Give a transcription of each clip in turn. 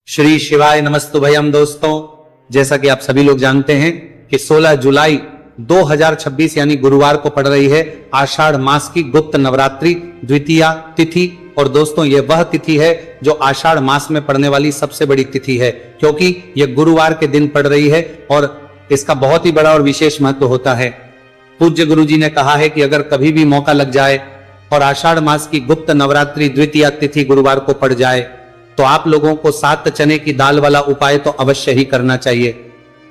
श्री शिवाय नमस्तुभयम। दोस्तों, जैसा कि आप सभी लोग जानते हैं कि 16 जुलाई 2026 यानी गुरुवार को पड़ रही है आषाढ़ मास की गुप्त नवरात्रि द्वितीया तिथि। और दोस्तों, यह वह तिथि है जो आषाढ़ मास में पड़ने वाली सबसे बड़ी तिथि है, क्योंकि यह गुरुवार के दिन पड़ रही है और इसका बहुत ही बड़ा और विशेष महत्व होता है। पूज्य गुरु जी ने कहा है कि अगर कभी भी मौका लग जाए और आषाढ़ मास की गुप्त नवरात्रि द्वितीया तिथि गुरुवार को पड़ जाए तो आप लोगों को 7 चने की दाल वाला उपाय तो अवश्य ही करना चाहिए।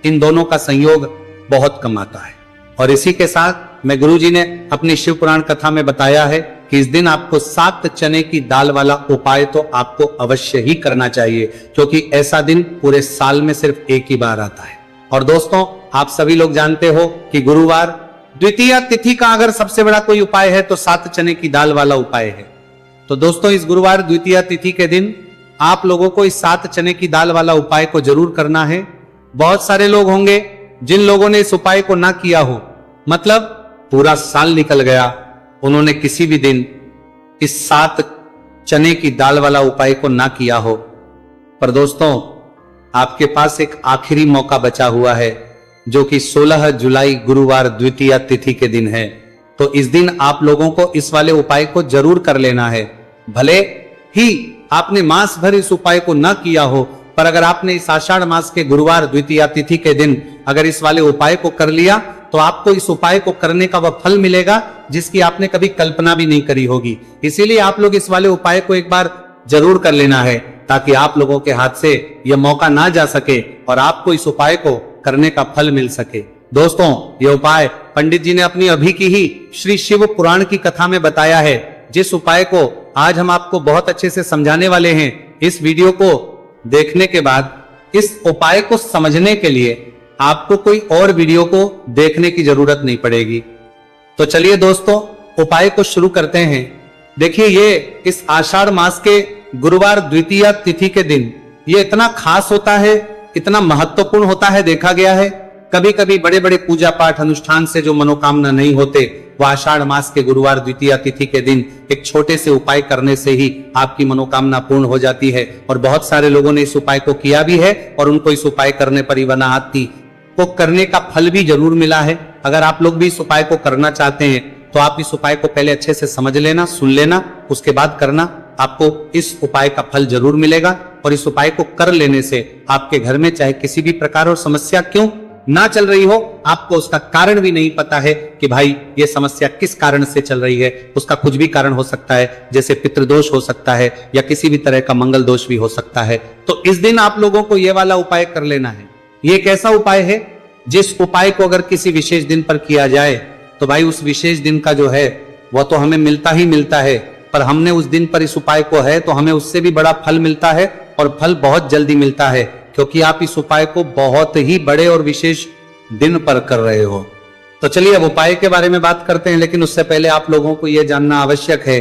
इन दोनों का संयोग बहुत कम आता है। और इसी के साथ में गुरु जी ने अपनी शिव पुराण कथा में बताया है कि इस दिन आपको 7 चने की दाल वाला उपाय तो आपको अवश्य ही करना चाहिए, क्योंकि ऐसा दिन पूरे साल में सिर्फ एक ही बार आता है। और दोस्तों, आप सभी लोग जानते हो कि गुरुवार द्वितीया तिथि का अगर सबसे बड़ा कोई उपाय है तो 7 चने की दाल वाला उपाय है। तो दोस्तों, इस गुरुवार द्वितीया तिथि के दिन आप लोगों को इस 7 चने की दाल वाला उपाय को जरूर करना है। बहुत सारे लोग होंगे जिन लोगों ने इस उपाय को ना किया हो, मतलब पूरा साल निकल गया, उन्होंने किसी भी दिन इस 7 चने की दाल वाला उपाय को ना किया हो। पर दोस्तों, आपके पास एक आखिरी मौका बचा हुआ है, जो कि 16 जुलाई गुरुवार द्वितीया तिथि के दिन है। तो इस दिन आप लोगों को इस वाले उपाय को जरूर कर लेना है। भले ही आपने मास भर इस उपाय को ना किया हो, पर अगर आपने इस आषाढ़ मास के गुरुवार द्वितीया तिथि के दिन अगर इस वाले उपाय को कर लिया तो आपको इस उपाय को करने का वह फल मिलेगा जिसकी आपने कभी कल्पना भी नहीं करी होगी। इसीलिए आप लोग इस वाले उपाय को एक बार जरूर कर लेना है, ताकि आप लोगों के हाथ से यह मौका ना जा सके और आपको इस उपाय को करने का फल मिल सके। दोस्तों, यह उपाय पंडित जी ने अपनी अभी की ही श्री शिव पुराण की कथा में बताया है, जिस उपाय को आज हम आपको बहुत अच्छे से समझाने वाले हैं। इस वीडियो को देखने के बाद इस उपाय को समझने के लिए आपको कोई और वीडियो को देखने की जरूरत नहीं पड़ेगी। तो चलिए दोस्तों, उपाय को शुरू करते हैं। देखिए, ये इस आषाढ़ मास के गुरुवार द्वितीया तिथि के दिन ये इतना खास होता है, इतना महत्वपूर्ण होता है। देखा गया है कभी कभी बड़े बड़े पूजा पाठ अनुष्ठान से जो मनोकामना नहीं होते, वह आषाढ़ मास के गुरुवार द्वितीया तिथि के दिन एक छोटे से उपाय करने से ही आपकी मनोकामना पूर्ण हो जाती है। और बहुत सारे लोगों ने इस उपाय को किया भी है और उनको इस उपाय करने पर ही वनाहति को करने का फल भी जरूर मिला है। अगर आप लोग भी इस उपाय को करना चाहते हैं तो आप इस उपाय को पहले अच्छे से समझ लेना, सुन लेना, उसके बाद करना। आपको इस उपाय का फल जरूर मिलेगा। और इस उपाय को कर लेने से आपके घर में चाहे किसी भी प्रकार और समस्या क्यों ना चल रही हो, आपको उसका कारण भी नहीं पता है कि भाई ये समस्या किस कारण से चल रही है। उसका कुछ भी कारण हो सकता है, जैसे पितृदोष हो सकता है या किसी भी तरह का मंगल दोष भी हो सकता है। तो इस दिन आप लोगों को ये वाला उपाय कर लेना है। ये एक ऐसा उपाय है जिस उपाय को अगर किसी विशेष दिन पर किया जाए तो भाई उस विशेष दिन का जो है वह तो हमें मिलता ही मिलता है, पर हमने उस दिन पर इस उपाय को है तो हमें उससे भी बड़ा फल मिलता है और फल बहुत जल्दी मिलता है, क्योंकि आप इस उपाय को बहुत ही बड़े और विशेष दिन पर कर रहे हो। तो चलिए अब उपाय के बारे में बात करते हैं, लेकिन उससे पहले आप लोगों को यह जानना आवश्यक है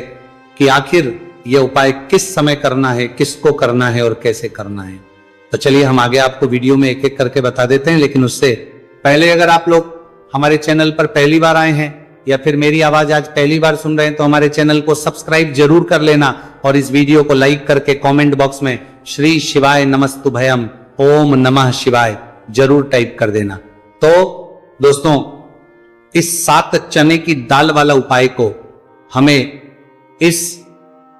कि आखिर यह उपाय किस समय करना है, किसको करना है और कैसे करना है। तो चलिए हम आगे आपको वीडियो में एक एक करके बता देते हैं। लेकिन उससे पहले अगर आप लोग हमारे चैनल पर पहली बार आए हैं या फिर मेरी आवाज आज पहली बार सुन रहे हैं तो हमारे चैनल को सब्सक्राइब जरूर कर लेना और इस वीडियो को लाइक करके कमेंट बॉक्स में श्री शिवाय नमस्तुभयम ओम नमः शिवाय जरूर टाइप कर देना। तो दोस्तों, इस 7 चने की दाल वाला उपाय को हमें इस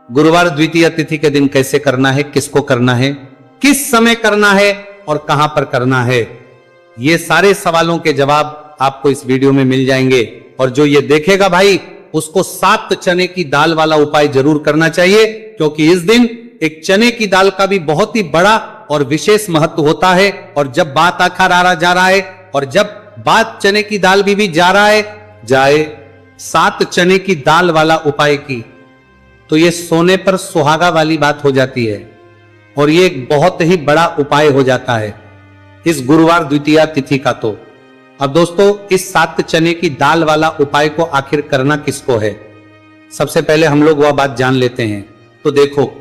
गुरुवार द्वितीया तिथि के दिन कैसे करना है, किसको करना है, किस समय करना है और कहां पर करना है, ये सारे सवालों के जवाब आपको इस वीडियो में मिल जाएंगे। और जो ये देखेगा भाई, उसको 7 चने की दाल वाला उपाय जरूर करना चाहिए, क्योंकि इस दिन एक चने की दाल का भी बहुत ही बड़ा और विशेष महत्व होता है। और जब बात आखिर आ रहा जा रहा है और जब बात चने की दाल भी जा रहा है जाए 7 चने की दाल वाला उपाय की, तो ये सोने पर सुहागा वाली बात हो जाती है और ये एक बहुत ही बड़ा उपाय हो जाता है इस गुरुवार द्वितीया तिथि का। तो अब दोस्तों, इस 7 चने की दाल वाला उपाय को आखिर करना किसको है, सबसे पहले हम लोग वह बात जान लेते हैं। तो देखो,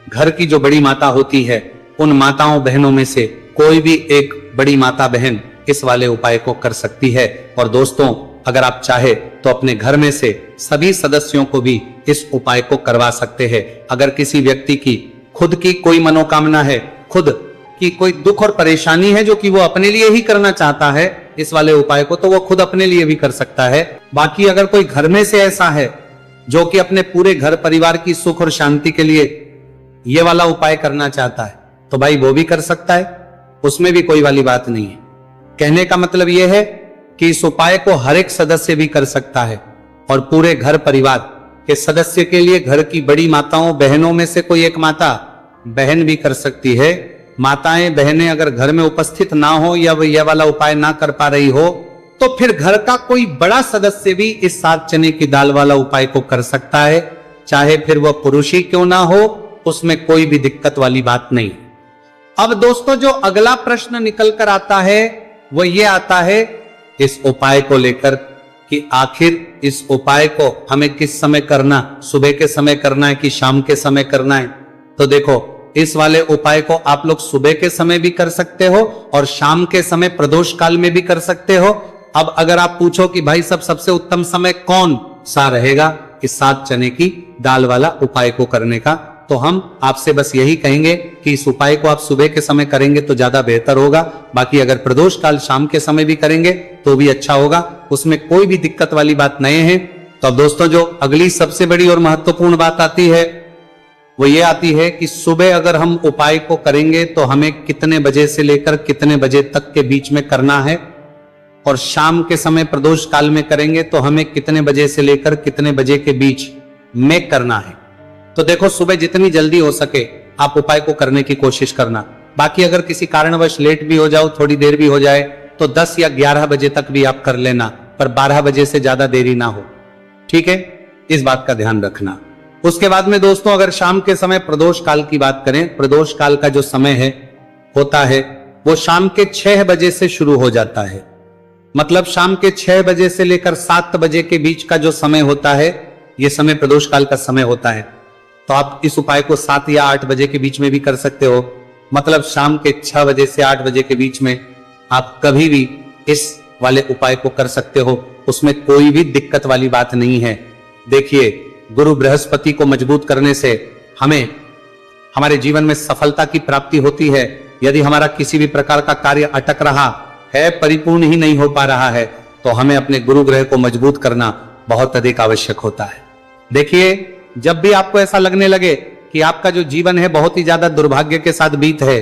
घर की जो बड़ी माता होती है, उन माताओं बहनों में से कोई भी एक बड़ी माता बहन इस वाले उपाय को कर सकती है। और दोस्तों, अगर आप चाहे तो अपने घर में से सभी सदस्यों को भी इस उपाय को करवा सकते हैं। अगर किसी व्यक्ति की खुद की कोई मनोकामना है, खुद कि कोई दुख और परेशानी है जो कि वो अपने लिए ही करना चाहता है इस वाले उपाय को, तो वो खुद अपने लिए भी कर सकता है। बाकी अगर कोई घर में से ऐसा है जो कि अपने पूरे घर परिवार की सुख और शांति के लिए ये वाला उपाय करना चाहता है, तो भाई वो भी कर सकता है, उसमें भी कोई वाली बात नहीं है। कहने का मतलब यह है कि इस उपाय को हर एक सदस्य भी कर सकता है और पूरे घर परिवार के सदस्य के लिए घर की बड़ी माताओं बहनों में से कोई एक माता बहन भी कर सकती है। माताएं बहनें अगर घर में उपस्थित ना हो या वो यह वाला उपाय ना कर पा रही हो, तो फिर घर का कोई बड़ा सदस्य भी इस 7 चने की दाल वाला उपाय को कर सकता है, चाहे फिर वह पुरुष ही क्यों ना हो, उसमें कोई भी दिक्कत वाली बात नहीं। अब दोस्तों जो अगला प्रश्न निकल कर आता है वो ये आता है इस उपाय को लेकर कि आखिर इस उपाय को हमें किस समय करना, सुबह के समय करना है कि शाम के समय करना है। तो देखो, इस वाले उपाय को आप लोग सुबह के समय भी कर सकते हो और शाम के समय प्रदोष काल में भी कर सकते हो। अब अगर आप पूछो कि भाई सबसे उत्तम समय कौन सा रहेगा इस 7 चने की दाल वाला उपाय को करने का, तो हम आपसे बस यही कहेंगे कि इस उपाय को आप सुबह के समय करेंगे तो ज्यादा बेहतर होगा। बाकी अगर प्रदोष काल शाम के समय भी करेंगे तो भी अच्छा होगा, उसमें कोई भी दिक्कत वाली बात नहीं है। तो अब दोस्तों जो अगली सबसे बड़ी और महत्वपूर्ण बात आती है वो ये आती है कि सुबह अगर हम उपाय को करेंगे तो हमें कितने बजे से लेकर कितने बजे तक के बीच में करना है, और शाम के समय प्रदोष काल में करेंगे तो हमें कितने बजे से लेकर कितने बजे के बीच में करना है। तो देखो, सुबह जितनी जल्दी हो सके आप उपाय को करने की कोशिश करना। बाकी अगर किसी कारणवश लेट भी हो जाओ, थोड़ी देर भी हो जाए, तो 10 या 11 बजे तक भी आप कर लेना, पर 12 बजे से ज्यादा देरी ना हो, ठीक है, इस बात का ध्यान रखना। उसके बाद में दोस्तों अगर शाम के समय प्रदोष काल की बात करें, प्रदोष काल का जो समय है होता है वो शाम के 6 बजे से शुरू हो जाता है। मतलब शाम के 6 बजे से लेकर 7 बजे के बीच का जो समय होता है, यह समय प्रदोष काल का समय होता है। तो आप इस उपाय को 7 या 8 बजे के बीच में भी कर सकते हो। मतलब शाम के 6 बजे से 8 बजे के बीच में आप कभी भी इस वाले उपाय को कर सकते हो, उसमें कोई भी दिक्कत वाली बात नहीं है। देखिए, गुरु बृहस्पति को मजबूत करने से हमें हमारे जीवन में सफलता की प्राप्ति होती है। यदि हमारा किसी भी प्रकार का कार्य अटक रहा है, परिपूर्ण ही नहीं हो पा रहा है, तो हमें अपने गुरु ग्रह को मजबूत करना बहुत अधिक आवश्यक होता है। देखिए, जब भी आपको ऐसा लगने लगे कि आपका जो जीवन है बहुत ही ज्यादा दुर्भाग्य के साथ बीत है,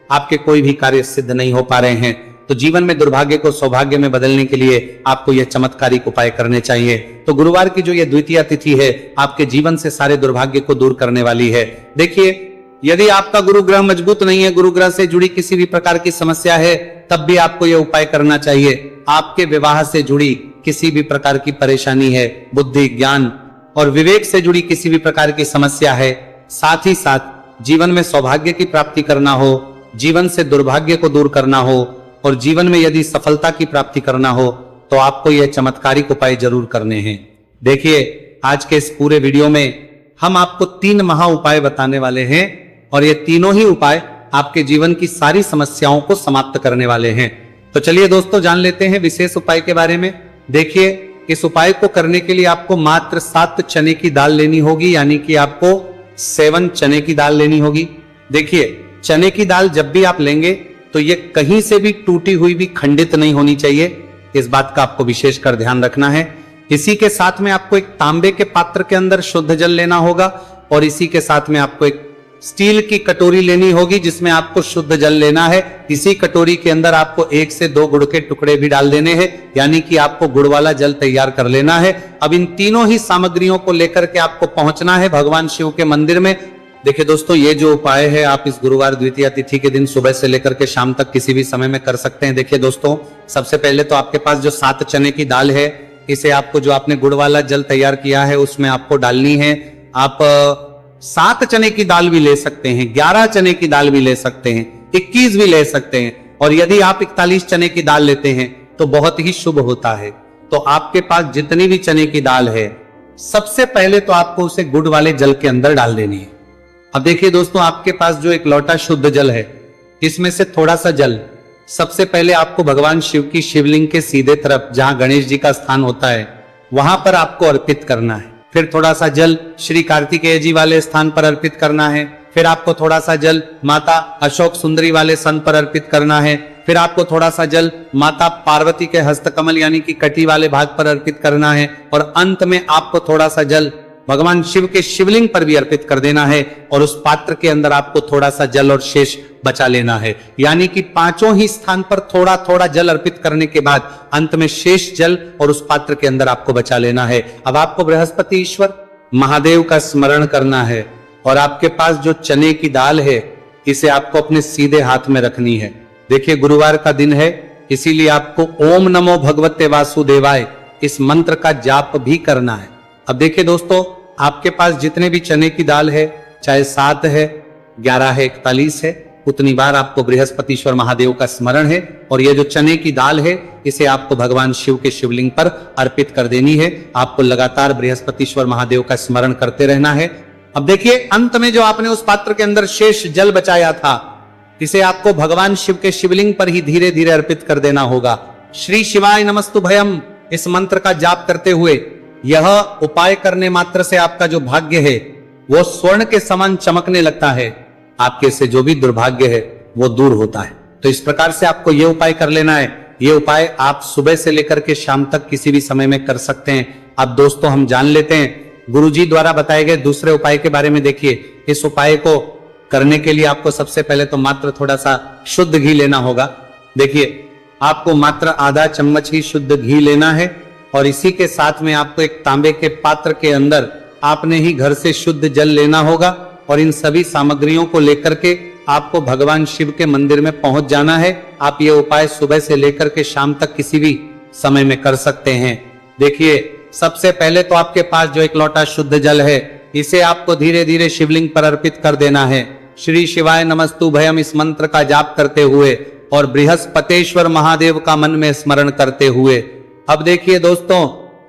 आपके कोई भी कार्य सिद्ध नहीं हो पा रहे हैं, तो जीवन में दुर्भाग्य को सौभाग्य में बदलने के लिए आपको यह चमत्कारिक उपाय करने चाहिए। तो गुरुवार की जो ये द्वितीया तिथि है आपके जीवन से सारे दुर्भाग्य को दूर करने वाली है। देखिए, यदि आपका गुरु ग्रह मजबूत नहीं है, गुरु ग्रह से जुड़ी किसी भी प्रकार की समस्या है, तब भी आपको यह उपाय करना चाहिए। आपके विवाह से जुड़ी किसी भी प्रकार की परेशानी है, बुद्धि ज्ञान और विवेक से जुड़ी किसी भी प्रकार की समस्या है, साथ ही साथ जीवन में सौभाग्य की प्राप्ति करना हो, जीवन से दुर्भाग्य को दूर करना हो और जीवन में यदि सफलता की प्राप्ति करना हो, तो आपको यह चमत्कारिक उपाय जरूर करने हैं। देखिए, आज के इस पूरे वीडियो में हम आपको 3 महा उपाय बताने वाले हैं और ये तीनों ही उपाय आपके जीवन की सारी समस्याओं को समाप्त करने वाले हैं। तो चलिए दोस्तों, जान लेते हैं विशेष उपाय के बारे में। देखिए, इस उपाय को करने के लिए आपको मात्र 7 चने की दाल लेनी होगी, यानी कि आपको 7 चने की दाल लेनी होगी। देखिए, चने की दाल जब भी आप लेंगे तो ये कहीं से भी टूटी हुई भी खंडित नहीं होनी चाहिए, इस बात का आपको विशेष कर ध्यान रखना है। इसी के साथ में आपको एक तांबे के पात्र के अंदर शुद्ध जल लेना होगा और इसी के साथ में आपको एक स्टील की कटोरी लेनी होगी जिसमें आपको शुद्ध जल लेना है। इसी कटोरी के अंदर आपको 1 से 2 गुड़ के टुकड़े भी डाल देने हैं, यानी कि आपको गुड़ वाला जल तैयार कर लेना है। अब इन तीनों ही सामग्रियों को लेकर के आपको पहुंचना है भगवान शिव के मंदिर में। देखिए दोस्तों, ये जो उपाय है आप इस गुरुवार द्वितीया तिथि के दिन सुबह से लेकर के शाम तक किसी भी समय में कर सकते हैं। देखिए दोस्तों, सबसे पहले तो आपके पास जो 7 चने की दाल है, इसे आपको जो आपने गुड़ वाला जल तैयार किया है उसमें आपको डालनी है। आप 7 चने की दाल भी ले सकते हैं, 11 चने की दाल भी ले सकते हैं, 21 भी ले सकते हैं, और यदि आप 41 चने की दाल लेते हैं तो बहुत ही शुभ होता है। तो आपके पास जितनी भी चने की दाल है, सबसे पहले तो आपको उसे गुड़ वाले जल के अंदर डाल देनी है। अब देखिए दोस्तों, आपके पास जो एक लोटा शुद्ध जल है, इसमें से थोड़ा सा जल सबसे पहले आपको भगवान शिव की शिवलिंग के सीधे तरफ, जहां गणेश जी का स्थान होता है, वहां पर आपको अर्पित करना है। फिर थोड़ा सा जल श्री कार्तिकेय जी वाले स्थान पर अर्पित करना है। फिर आपको थोड़ा सा जल माता अशोक सुंदरी वाले सन पर अर्पित करना है। फिर आपको थोड़ा सा जल माता पार्वती के हस्तकमल यानी कि कटी वाले भाग पर अर्पित करना है। और अंत में आपको थोड़ा सा जल भगवान शिव के शिवलिंग पर भी अर्पित कर देना है। और उस पात्र के अंदर आपको थोड़ा सा जल और शेष बचा लेना है। यानी कि पांचों ही स्थान पर थोड़ा थोड़ा जल अर्पित करने के बाद अंत में शेष जल और उस पात्र के अंदर आपको बचा लेना है। अब आपको बृहस्पति ईश्वर महादेव का स्मरण करना है। और आपके पास जो चने की दाल है इसे आपको अपने सीधे हाथ में रखनी है। देखिए गुरुवार का दिन है, इसीलिए आपको ओम नमो भगवते वासुदेवाय इस मंत्र का जाप भी करना है। अब देखिए दोस्तों, आपके पास जितने भी चने की दाल है, चाहे 7 है, 11 है, 41 है, उतनी बार आपको बृहस्पतिश्वर महादेव का स्मरण है। और ये जो चने की दाल है इसे आपको भगवान शिव के शिवलिंग पर अर्पित कर देनी है। आपको लगातार बृहस्पतिश्वर महादेव का स्मरण करते रहना है। अब देखिए अंत में जो आपने उस पात्र के अंदर शेष जल बचाया था इसे आपको भगवान शिव के शिवलिंग पर ही धीरे धीरे अर्पित कर देना होगा। श्री शिवाय नमस्तुभयम इस मंत्र का जाप करते हुए यह उपाय करने मात्र से आपका जो भाग्य है वो स्वर्ण के समान चमकने लगता है। आपके से जो भी दुर्भाग्य है वो दूर होता है। तो इस प्रकार से आपको यह उपाय कर लेना है। ये उपाय आप सुबह से लेकर के शाम तक किसी भी समय में कर सकते हैं। अब दोस्तों हम जान लेते हैं गुरुजी द्वारा बताए गए दूसरे उपाय के बारे में। देखिए इस उपाय को करने के लिए आपको सबसे पहले तो मात्र थोड़ा सा शुद्ध घी लेना होगा। देखिए आपको मात्र आधा चम्मच ही शुद्ध घी लेना है। और इसी के साथ में आपको एक तांबे के पात्र के अंदर आपने ही घर से शुद्ध जल लेना होगा। और इन सभी सामग्रियों को लेकर के आपको भगवान शिव के मंदिर में पहुंच जाना है। आप ये उपाय सुबह से लेकर के शाम तक किसी भी समय में कर सकते हैं। देखिए सबसे पहले तो आपके पास जो एक लोटा शुद्ध जल है इसे आपको धीरे धीरे शिवलिंग पर अर्पित कर देना है। श्री शिवाय नमस्तुभयम इस मंत्र का जाप करते हुए और बृहस्पतेश्वर महादेव का मन में स्मरण करते हुए। अब देखिए दोस्तों,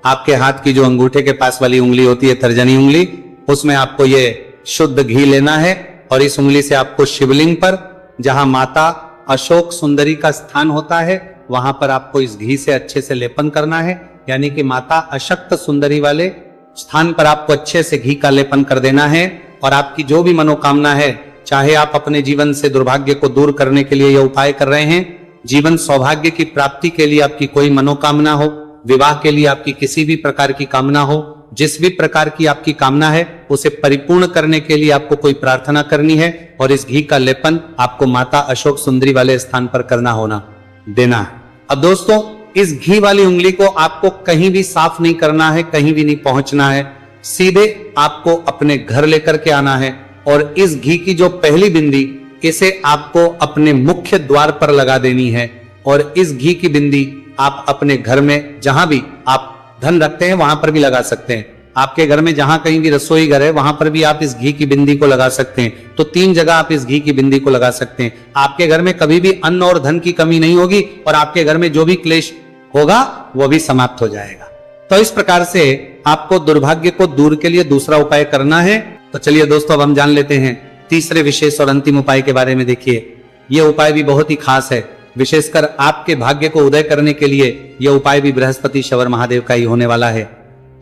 आपके हाथ की जो अंगूठे के पास वाली उंगली होती है, तर्जनी उंगली, उसमें आपको ये शुद्ध घी लेना है। और इस उंगली से आपको शिवलिंग पर जहां माता अशोक सुंदरी का स्थान होता है वहां पर आपको इस घी से अच्छे से लेपन करना है। यानी कि माता अशक्त सुंदरी वाले स्थान पर आपको अच्छे से घी का लेपन कर देना है। और आपकी जो भी मनोकामना है, चाहे आप अपने जीवन से दुर्भाग्य को दूर करने के लिए यह उपाय कर रहे हैं, जीवन सौभाग्य की प्राप्ति के लिए आपकी कोई मनोकामना हो, विवाह के लिए आपकी किसी भी प्रकार की कामना हो, जिस भी प्रकार की आपकी कामना है उसे परिपूर्ण करने के लिए आपको कोई प्रार्थना करनी है। और इस घी का लेपन आपको माता अशोक सुंदरी वाले स्थान पर करना होना देना है। अब दोस्तों इस घी वाली उंगली को आपको कहीं भी साफ नहीं करना है, कहीं भी नहीं पहुंचना है, सीधे आपको अपने घर लेकर के आना है। और इस घी की जो पहली बिंदी इसे आपको अपने मुख्य द्वार पर लगा देनी है। और इस घी की बिंदी आप अपने घर में जहां भी आप धन रखते हैं वहां पर भी लगा सकते हैं। आपके घर में जहां कहीं भी रसोई घर है वहां पर भी आप इस घी की बिंदी को लगा सकते हैं। तो 3 जगह आप इस घी की बिंदी को लगा सकते हैं। आपके घर में कभी भी अन्न और धन की कमी नहीं होगी और आपके घर में जो भी क्लेश होगा वो भी समाप्त हो जाएगा। तो इस प्रकार से आपको दुर्भाग्य को दूर के लिए दूसरा उपाय करना है। तो चलिए दोस्तों अब हम जान लेते हैं तीसरे विशेष और अंतिम उपाय के बारे में। देखिए यह उपाय भी बहुत ही खास है, विशेषकर आपके भाग्य को उदय करने के लिए यह उपाय भी बृहस्पतिश्वर महादेव का ही होने वाला है।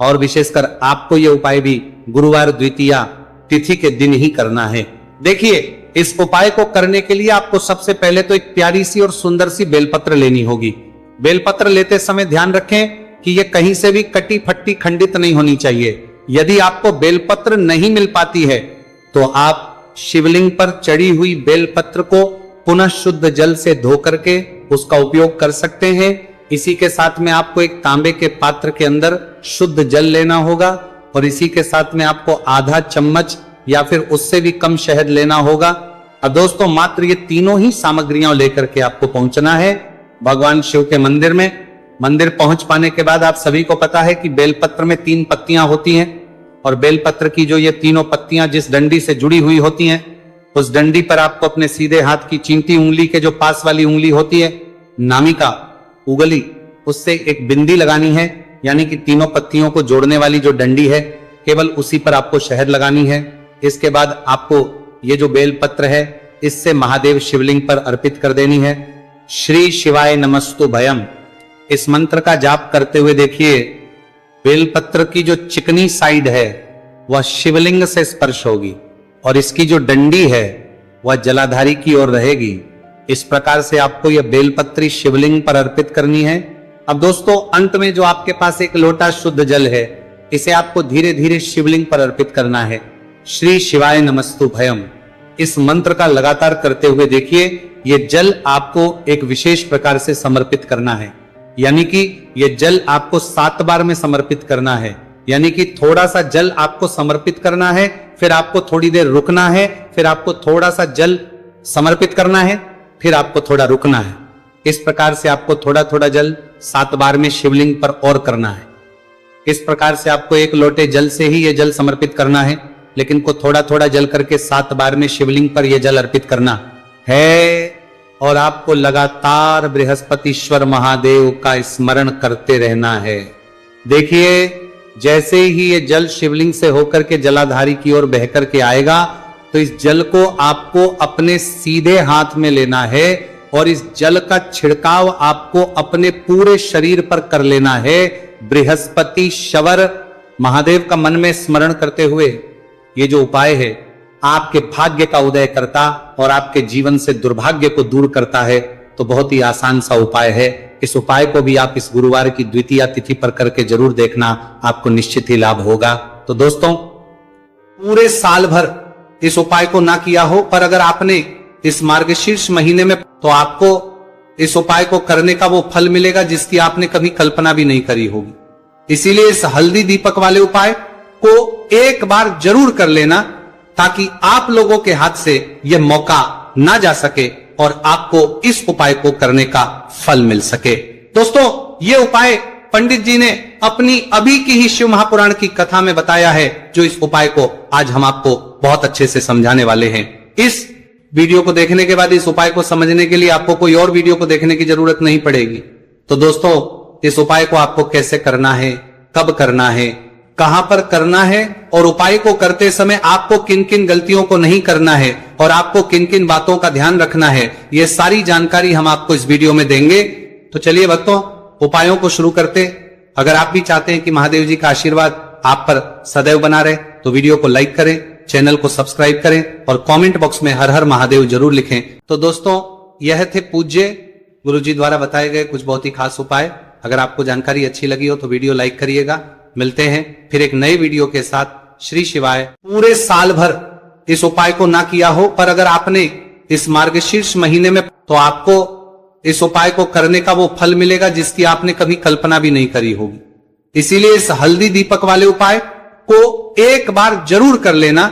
और विशेषकर आपको यह उपाय भी गुरुवार द्वितीया तिथि के दिन ही करना है। देखिए इस उपाय को करने के लिए आपको सबसे पहले तो एक प्यारी सी और सुंदर सी बेलपत्र लेनी होगी। बेलपत्र लेते समय ध्यान रखें कि यह कहीं से भी कटी फट्टी खंडित नहीं होनी चाहिए। यदि आपको बेलपत्र नहीं मिल पाती है तो आप शिवलिंग पर चढ़ी हुई बेलपत्र को पुनः शुद्ध जल से धो करके उसका उपयोग कर सकते हैं। इसी के साथ में आपको एक तांबे के पात्र के अंदर शुद्ध जल लेना होगा। और इसी के साथ में आपको आधा चम्मच या फिर उससे भी कम शहद लेना होगा। अब दोस्तों मात्र ये तीनों ही सामग्रियां लेकर के आपको पहुंचना है भगवान शिव के मंदिर में। मंदिर पहुंच पाने के बाद आप सभी को पता है कि बेलपत्र में 3 पत्तियां होती हैं। और बेलपत्र की जो ये तीनों पत्तियां जिस डंडी से जुड़ी हुई होती हैं उस डंडी पर आपको अपने सीधे हाथ की चींटी उंगली के जो पास वाली उंगली होती है, नामिका उंगली, उससे एक बिंदी लगानी है। यानी कि तीनों पत्तियों को जोड़ने वाली जो डंडी है केवल उसी पर आपको शहद लगानी है। इसके बाद आपको ये जो बेलपत्र है इससे महादेव शिवलिंग पर अर्पित कर देनी है। श्री शिवाय नमस्तुभयम इस मंत्र का जाप करते हुए देखिए बेलपत्र की जो चिकनी साइड है वह शिवलिंग से स्पर्श होगी और इसकी जो डंडी है वह जलाधारी की ओर रहेगी। इस प्रकार से आपको यह बेलपत्री शिवलिंग पर अर्पित करनी है। अब दोस्तों अंत में जो आपके पास एक लोटा शुद्ध जल है, इसे आपको धीरे धीरे शिवलिंग पर अर्पित करना है। श्री शिवाय नमस्तु भयम इस मंत्र का लगातार करते हुए देखिए, यह जल आपको एक विशेष प्रकार से समर्पित करना है। यानी कि यह जल आपको 7 बार में समर्पित करना है। यानी कि थोड़ा सा जल आपको समर्पित करना है, फिर आपको थोड़ी देर रुकना है, फिर आपको थोड़ा सा जल समर्पित करना है, फिर आपको थोड़ा रुकना है। इस प्रकार से आपको थोड़ा थोड़ा जल 7 बार में शिवलिंग पर और करना है। इस प्रकार से आपको एक लोटे जल से ही यह जल समर्पित करना है, लेकिन को थोड़ा थोड़ा जल करके 7 बार में शिवलिंग पर यह जल अर्पित करना है। और आपको लगातार बृहस्पतिश्वर महादेव का स्मरण करते रहना है। देखिए, जैसे ही ये जल शिवलिंग से होकर के जलाधारी की ओर बहकर के आएगा, तो इस जल को आपको अपने सीधे हाथ में लेना है और इस जल का छिड़काव आपको अपने पूरे शरीर पर कर लेना है। बृहस्पति शवर महादेव का मन में स्मरण करते हुए ये जो उपाय है आपके भाग्य का उदय करता और आपके जीवन से दुर्भाग्य को दूर करता है। तो बहुत ही आसान सा उपाय है। इस उपाय को भी आप इस गुरुवार की द्वितीया तिथि पर करके जरूर देखना, आपको निश्चित ही लाभ होगा। तो दोस्तों, पूरे साल भर इस उपाय को ना किया हो, पर अगर आपने इस मार्गशीर्ष महीने में, तो आपको इस उपाय को करने का वो फल मिलेगा जिसकी आपने कभी कल्पना भी नहीं करी होगी। इसीलिए इस हल्दी दीपक वाले उपाय को एक बार जरूर कर लेना, ताकि आप लोगों के हाथ से यह मौका ना जा सके और आपको इस उपाय को करने का फल मिल सके। दोस्तों, यह उपाय पंडित जी ने अपनी अभी की ही शिव महापुराण की कथा में बताया है, जो इस उपाय को आज हम आपको बहुत अच्छे से समझाने वाले हैं। इस वीडियो को देखने के बाद इस उपाय को समझने के लिए आपको कोई और वीडियो को देखने की जरूरत नहीं पड़ेगी। तो दोस्तों, इस उपाय को आपको कैसे करना है, कब करना है, कहां पर करना है और उपाय को करते समय आपको किन किन गलतियों को नहीं करना है और आपको किन किन बातों का ध्यान रखना है, यह सारी जानकारी हम आपको इस वीडियो में देंगे। तो चलिए भक्तों, उपायों को शुरू करते। अगर आप भी चाहते हैं कि महादेव जी का आशीर्वाद आप पर सदैव बना रहे, तो वीडियो को लाइक करें, चैनल को सब्सक्राइब करें और कमेंट बॉक्स में हर हर महादेव जरूर लिखें। तो दोस्तों, यह थे पूज्य गुरु जी द्वारा बताए गए कुछ बहुत ही खास उपाय। अगर आपको जानकारी अच्छी लगी हो तो वीडियो लाइक करिएगा। मिलते हैं फिर एक नए वीडियो के साथ। श्री शिवाय। पूरे साल भर इस उपाय को ना किया हो, पर अगर आपने इस मार्गशीर्ष महीने में, तो आपको इस उपाय को करने का वो फल मिलेगा जिसकी आपने कभी कल्पना भी नहीं करी होगी। इसीलिए इस हल्दी दीपक वाले उपाय को एक बार जरूर कर लेना,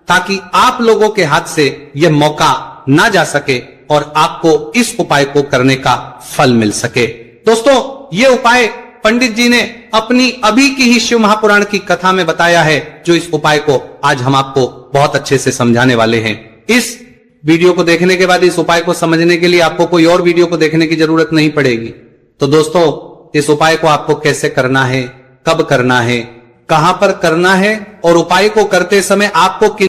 ताकि आप लोगों के हाथ से यह मौका ना जा सके और आपको इस उपाय को करने का फल मिल सके। दोस्तों, यह उपाय पंडित जी ने अपनी अभी की ही शिव महापुराण की कथा में बताया है, जो इस उपाय को आज हम आपको बहुत अच्छे से समझाने वाले हैं। इस वीडियो को देखने के बाद इस उपाय को समझने के लिए आपको कोई और वीडियो को देखने की जरूरत नहीं पड़ेगी। तो दोस्तों, इस उपाय को आपको कैसे करना है, कब करना है, कहां पर करना है और उपाय को करते समय आपको